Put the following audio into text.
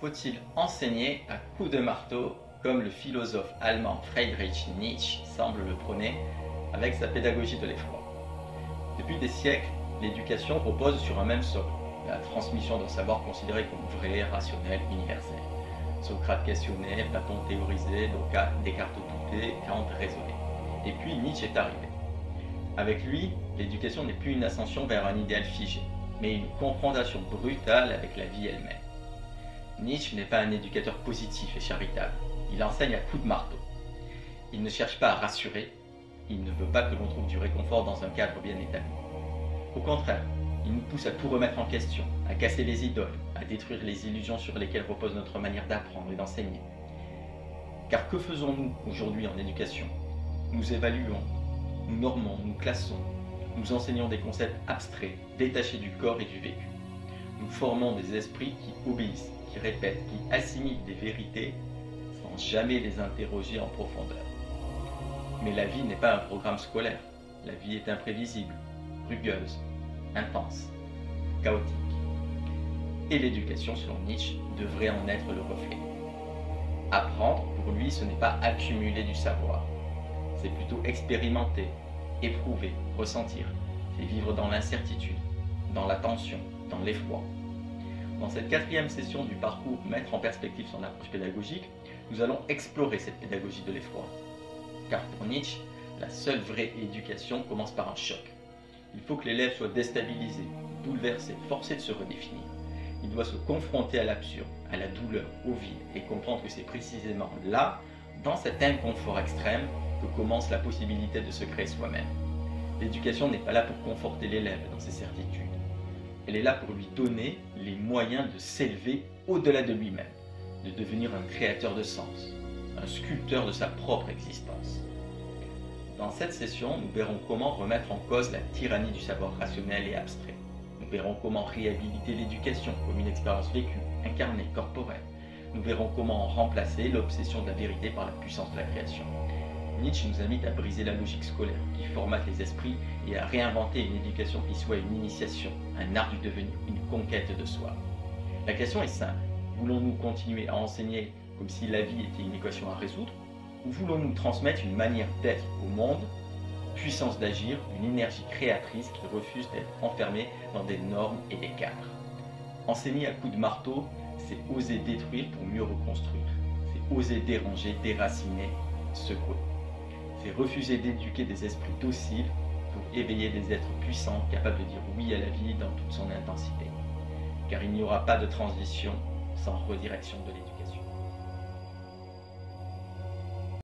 Faut-il enseigner à coups de marteau comme le philosophe allemand Friedrich Nietzsche semble le prôner avec sa pédagogie de l'effroi? Depuis des siècles, l'éducation repose sur un même socle, la transmission d'un savoir considéré comme vrai, rationnel, universel. Socrate questionnait, Platon théorisait, Descartes doutait, Kant raisonnait. Et puis Nietzsche est arrivé. Avec lui, l'éducation n'est plus une ascension vers un idéal figé, mais une confrontation brutale avec la vie elle-même. Nietzsche n'est pas un éducateur positif et charitable, il enseigne à coups de marteau. Il ne cherche pas à rassurer, il ne veut pas que l'on trouve du réconfort dans un cadre bien établi. Au contraire, il nous pousse à tout remettre en question, à casser les idoles, à détruire les illusions sur lesquelles repose notre manière d'apprendre et d'enseigner. Car que faisons-nous aujourd'hui en éducation? Nous évaluons, nous normons, nous classons, nous enseignons des concepts abstraits, détachés du corps et du vécu. Nous formons des esprits qui obéissent, qui répètent, qui assimilent des vérités sans jamais les interroger en profondeur. Mais la vie n'est pas un programme scolaire. La vie est imprévisible, rugueuse, intense, chaotique. Et l'éducation, selon Nietzsche, devrait en être le reflet. Apprendre, pour lui, ce n'est pas accumuler du savoir. C'est plutôt expérimenter, éprouver, ressentir. C'est vivre dans l'incertitude, dans la tension, dans l'effroi. Dans cette quatrième session du parcours Mettre en perspective son approche pédagogique, nous allons explorer cette pédagogie de l'effroi. Car pour Nietzsche, la seule vraie éducation commence par un choc. Il faut que l'élève soit déstabilisé, bouleversé, forcé de se redéfinir. Il doit se confronter à l'absurde, à la douleur, au vide, et comprendre que c'est précisément là, dans cet inconfort extrême, que commence la possibilité de se créer soi-même. L'éducation n'est pas là pour conforter l'élève dans ses certitudes. Elle est là pour lui donner les moyens de s'élever au-delà de lui-même, de devenir un créateur de sens, un sculpteur de sa propre existence. Dans cette session, nous verrons comment remettre en cause la tyrannie du savoir rationnel et abstrait. Nous verrons comment réhabiliter l'éducation comme une expérience vécue, incarnée, corporelle. Nous verrons comment remplacer l'obsession de la vérité par la puissance de la création. Nietzsche nous invite à briser la logique scolaire qui formate les esprits et à réinventer une éducation qui soit une initiation, un art du devenir, une conquête de soi. La question est simple. Voulons-nous continuer à enseigner comme si la vie était une équation à résoudre, ou voulons-nous transmettre une manière d'être au monde, puissance d'agir, une énergie créatrice qui refuse d'être enfermée dans des normes et des cadres? Enseigner à coups de marteau, c'est oser détruire pour mieux reconstruire. C'est oser déranger, déraciner, secouer. C'est refuser d'éduquer des esprits dociles pour éveiller des êtres puissants capables de dire oui à la vie dans toute son intensité. Car il n'y aura pas de transition sans redirection de l'éducation.